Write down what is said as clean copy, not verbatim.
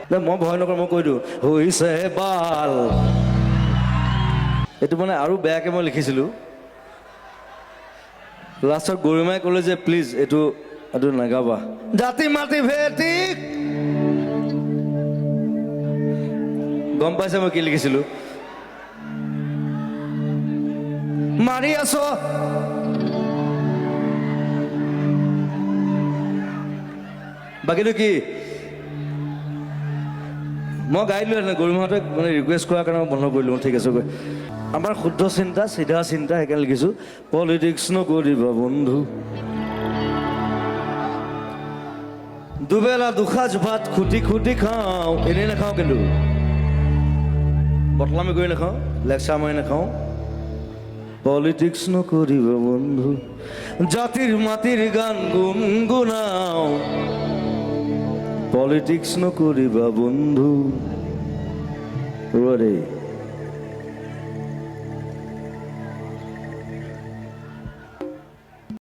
মই ভয় নকৰোঁ, মই কৈ দিওঁ হৈছে বাল। এইটো মানে আৰু বেয়াকৈ মই লিখিছিলোঁ। লাষ্টত গৰিমাই ক'লে যে প্লিজ এইটো নাগাবা। জাতি মাতি ভেটি গম পাইছে মই কি লিখিছিলোঁ? মাৰি আছ বাকীটো কি মই গাই দিলোঁ। গৰিমাহঁতে মানে ৰিকুৱেষ্ট কৰাৰ কাৰণে মই বন্ধ কৰিলোঁ। ঠিক আছে গৈ আমাৰ শুদ্ধ চিন্তা, চিধা চিন্তা, সেইকাৰণে লিখিছোঁ পলিটিক্স নকৰিবা বন্ধু। দুবেলা দুসাঁজ ভাত খুটি খুটি খাওঁ, এনেই নাখাওঁ কিন্তু বটলামি কৰি নাখাওঁ, লেকচাৰ মাৰি নাখাওঁ। পলিটিক্স নকৰিবা বন্ধু, জাতিৰ মাটিৰ গান গুণগুণাওঁ। পলিটিক্স নকৰিবা বন্ধু।